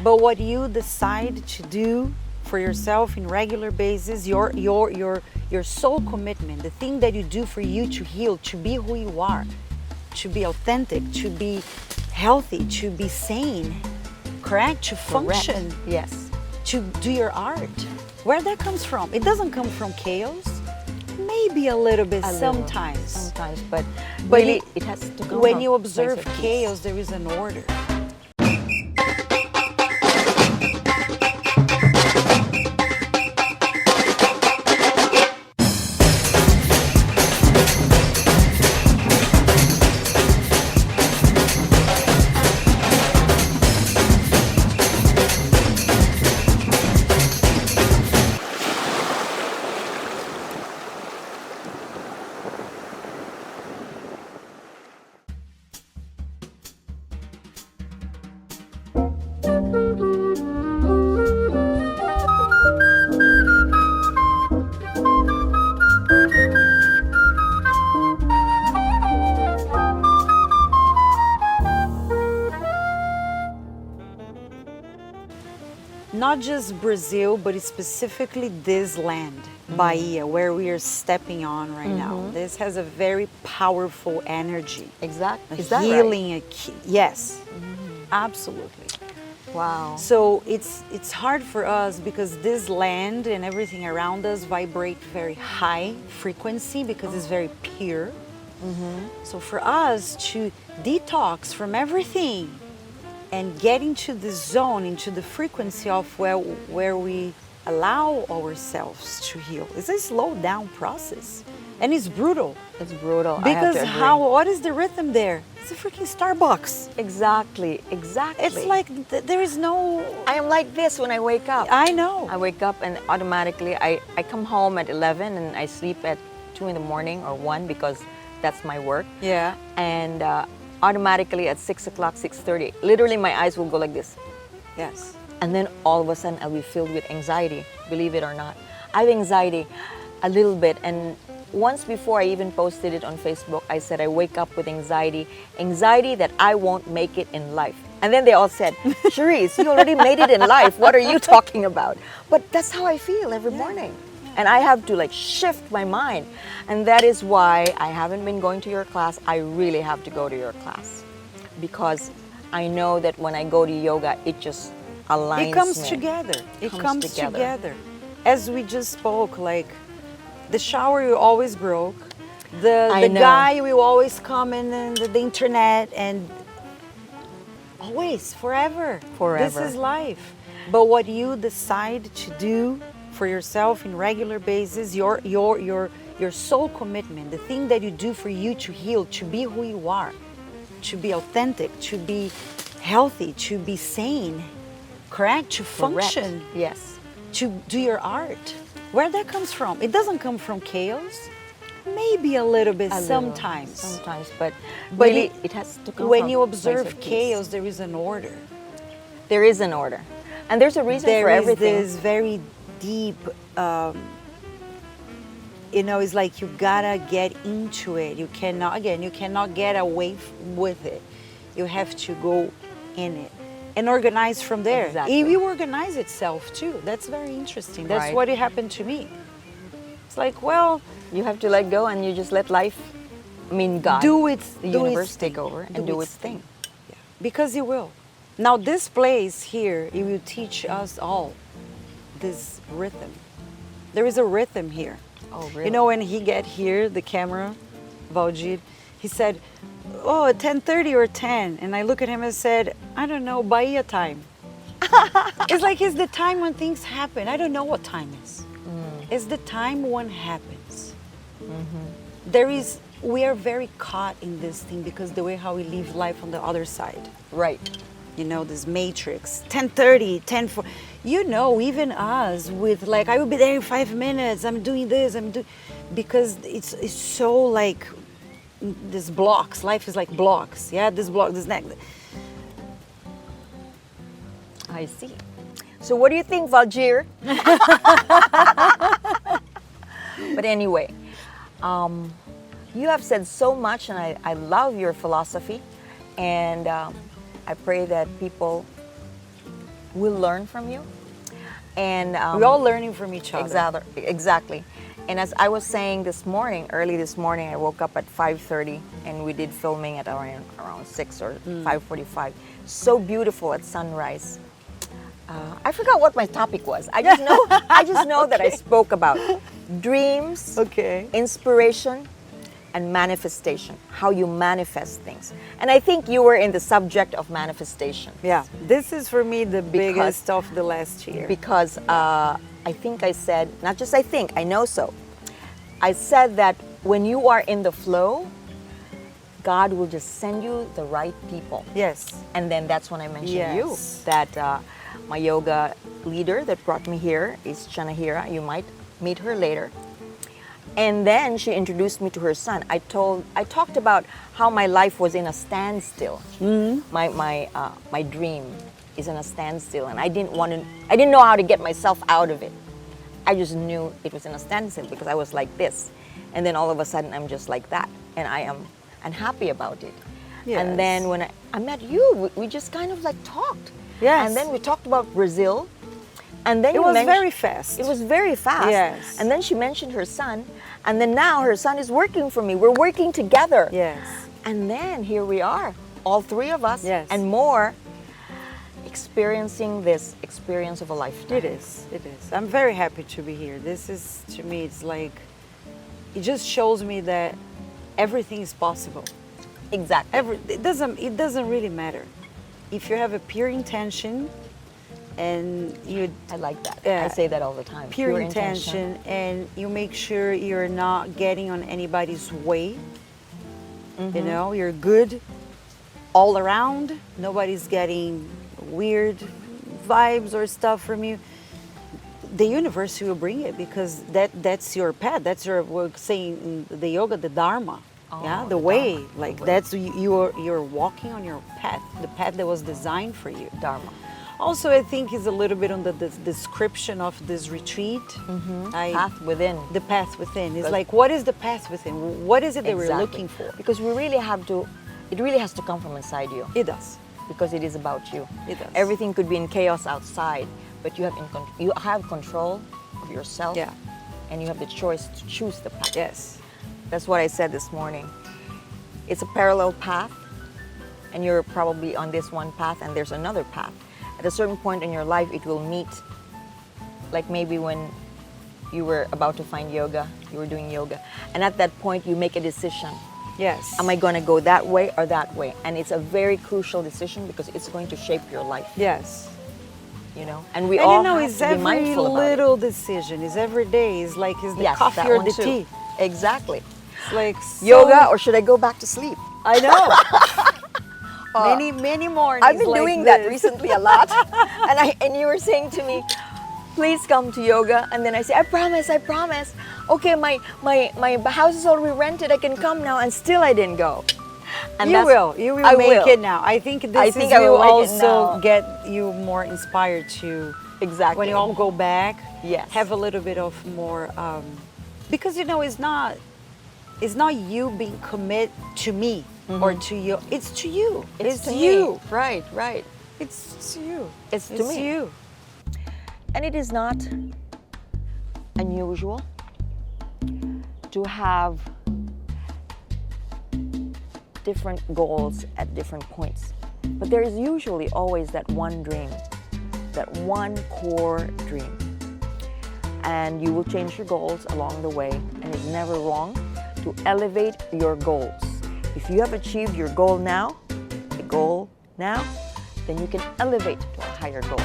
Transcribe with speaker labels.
Speaker 1: But what you decide to do for yourself in regular basis, your soul commitment, the thing that you do for you to heal, to be who you are, to be authentic, to be healthy, to be sane, correct? To function.
Speaker 2: Correct. Yes.
Speaker 1: To do your art. Where that comes from? It doesn't come from chaos. Maybe a little bit sometimes.
Speaker 2: Sometimes, but
Speaker 1: But
Speaker 2: really it has to go.
Speaker 1: when you observe chaos, there is an order. Not just Brazil, but specifically this land, Bahia, where we are stepping on right now. This has a very powerful energy.
Speaker 2: Exactly.
Speaker 1: A
Speaker 2: Is that
Speaker 1: healing,
Speaker 2: right?
Speaker 1: Yes, absolutely.
Speaker 2: Wow.
Speaker 1: So it's hard for us because this land and everything around us vibrate very high frequency because it's very pure. So for us to detox from everything and get into the zone, into the frequency of where we allow ourselves to heal, it's a slow down process, and it's brutal.
Speaker 2: It's brutal.
Speaker 1: Because
Speaker 2: I have to agree.
Speaker 1: what is the rhythm there? It's a freaking Starbucks.
Speaker 2: Exactly.
Speaker 1: It's like there is no.
Speaker 2: I am like this when I wake up.
Speaker 1: I know.
Speaker 2: I wake up and automatically I come home at 11 and I sleep at 2 in the morning or 1 because that's my work.
Speaker 1: Yeah.
Speaker 2: And automatically at 6 o'clock, 6:30, literally my eyes will go like this.
Speaker 1: Yes.
Speaker 2: And then all of a sudden I'll be filled with anxiety, believe it or not. I have anxiety a little bit, and once before I even posted it on Facebook, I said I wake up with anxiety that I won't make it in life. And then they all said, Charisse, you already made it in life. What are you talking about? But that's how I feel every morning. And I have to like shift my mind. And that is why I haven't been going to your class. I really have to go to your class because I know that when I go to yoga, it just aligns.
Speaker 1: It comes
Speaker 2: me.
Speaker 1: together. It
Speaker 2: Comes
Speaker 1: comes
Speaker 2: together.
Speaker 1: together. As we just spoke, like the shower you always broke, the
Speaker 2: know.
Speaker 1: guy will always come in the internet and always, forever.
Speaker 2: Forever.
Speaker 1: This is life. But what you decide to do for yourself in regular basis, your soul commitment, the thing that you do for you to heal, to be who you are, to be authentic, to be healthy, to be sane, correct? To function.
Speaker 2: Correct. Yes.
Speaker 1: To do your art. Where that comes from? It doesn't come from chaos. Maybe a little bit sometimes.
Speaker 2: Sometimes, but
Speaker 1: But
Speaker 2: really it has to come
Speaker 1: when
Speaker 2: from
Speaker 1: you
Speaker 2: a place
Speaker 1: observe
Speaker 2: of peace.
Speaker 1: chaos, there is an order.
Speaker 2: There is an order. And there's a reason
Speaker 1: There
Speaker 2: for
Speaker 1: is
Speaker 2: everything.
Speaker 1: this very deep, it's like you gotta get into it. You cannot get away with it. You have to go in it and organize from there.
Speaker 2: Exactly.
Speaker 1: It will organize itself too. That's very interesting. That's
Speaker 2: Right.
Speaker 1: what it happened to me. It's like, well,
Speaker 2: You have to let go and you just let life, God, the universe take over and do its thing.
Speaker 1: Yeah, because it will. Now this place here, it will teach us all this rhythm. There is a rhythm here.
Speaker 2: Oh, really?
Speaker 1: You know, when he get here, the camera, Valdir, he said, oh, 10:30 or 10. And I look at him and said, I don't know, Bahia time. It's like it's the time when things happen. I don't know what time is. It's the time when happens. We are very caught in this thing because the way how we live life on the other side.
Speaker 2: Right.
Speaker 1: You know, this matrix, 10:30, 10:40. You know, even us with like, I will be there in 5 minutes. I'm doing this, because it's so like these blocks. Life is like blocks. Yeah, this block, this next.
Speaker 2: I see. So what do you think, Valdir? But anyway, you have said so much, and I love your philosophy, and I pray that people we'll learn from you. And
Speaker 1: We're all learning from each other.
Speaker 2: Exactly. And as I was saying this morning, early this morning, I woke up at 5:30 and we did filming at around 6 or 5:45. So beautiful at sunrise. I forgot what my topic was. I just know that I spoke about dreams, inspiration, and manifestation, how you manifest things. And I think you were in the subject of manifestation.
Speaker 1: Yeah, this is for me the biggest of the last year.
Speaker 2: Because I think I said, not just I think, I know so. I said that when you are in the flow, God will just send you the right people.
Speaker 1: Yes.
Speaker 2: And then that's when I mentioned you, that my yoga leader that brought me here is Chanahira. You might meet her later. And then she introduced me to her son. I talked about how my life was in a standstill. My dream is in a standstill, and I didn't know how to get myself out of it. I just knew it was in a standstill because I was like this, and then all of a sudden I'm just like that, and I'm happy about it.
Speaker 1: Yes.
Speaker 2: And then when I met you, we just kind of like talked.
Speaker 1: Yes.
Speaker 2: And then we talked about Brazil. And then
Speaker 1: it was very fast.
Speaker 2: It was very fast.
Speaker 1: Yes.
Speaker 2: And then she mentioned her son. And then now her son is working for me. We're working together.
Speaker 1: Yes.
Speaker 2: And then here we are, all three of us
Speaker 1: Yes.
Speaker 2: and more, experiencing this experience of a lifetime.
Speaker 1: It is. I'm very happy to be here. This is, to me, it's like, it just shows me that everything is possible.
Speaker 2: Exactly.
Speaker 1: It doesn't really matter. If you have a pure intention, and
Speaker 2: I like that.
Speaker 1: Yeah.
Speaker 2: I say that all the time.
Speaker 1: Pure intention, and you make sure you're not getting on anybody's way. You know, you're good all around. Nobody's getting weird vibes or stuff from you. The universe will bring it, because that's your path. That's your, we're saying in the yoga, the Dharma. The way.
Speaker 2: Dharma.
Speaker 1: Like that's you're walking on your path, the path that was designed for you.
Speaker 2: Dharma.
Speaker 1: Also, I think is a little bit on the description of this retreat.
Speaker 2: Path within.
Speaker 1: The path within. It's like, what is the path within? What is it that we're looking for?
Speaker 2: Because we really have to, it really has to come from inside you.
Speaker 1: It does.
Speaker 2: Because it is about you.
Speaker 1: It does.
Speaker 2: Everything could be in chaos outside, but you have control of yourself.
Speaker 1: Yeah.
Speaker 2: And you have the choice to choose the path.
Speaker 1: Yes.
Speaker 2: That's what I said this morning. It's a parallel path, and you're probably on this one path, and there's another path. At a certain point in your life, it will meet. Like maybe when you were about to find yoga, you were doing yoga, and at that point you make a decision.
Speaker 1: Yes.
Speaker 2: Am I going to go that way or that way? And it's a very crucial decision because it's going to shape your life.
Speaker 1: Yes.
Speaker 2: You know, and we all have
Speaker 1: it's
Speaker 2: to be
Speaker 1: every
Speaker 2: mindful about
Speaker 1: little decision. It's every day. It's like, is the
Speaker 2: Yes,
Speaker 1: coffee
Speaker 2: that
Speaker 1: or
Speaker 2: one
Speaker 1: the
Speaker 2: too.
Speaker 1: tea?
Speaker 2: Exactly.
Speaker 1: It's like
Speaker 2: Yoga, or should I go back to sleep?
Speaker 1: I know. Many mornings.
Speaker 2: I've been
Speaker 1: like
Speaker 2: doing
Speaker 1: this.
Speaker 2: that recently a lot. And you were saying to me, please come to yoga. And then I say, I promise. Okay, my house is already rented. I can come now. And still I didn't go. And
Speaker 1: You will make it now. I think this will also get you more inspired to,
Speaker 2: exactly,
Speaker 1: when you all go back,
Speaker 2: yes,
Speaker 1: have a little bit of more, because you know, it's not you being committed to me or to you. It's to you.
Speaker 2: It's to
Speaker 1: you.
Speaker 2: Me. Right.
Speaker 1: It's to you.
Speaker 2: It's to me.
Speaker 1: You.
Speaker 2: And it is not unusual to have different goals at different points. But there is usually always that one dream, that one core dream. And you will change your goals along the way, and it's never wrong to elevate your goals. If you have achieved your goal now, then you can elevate to a higher goal.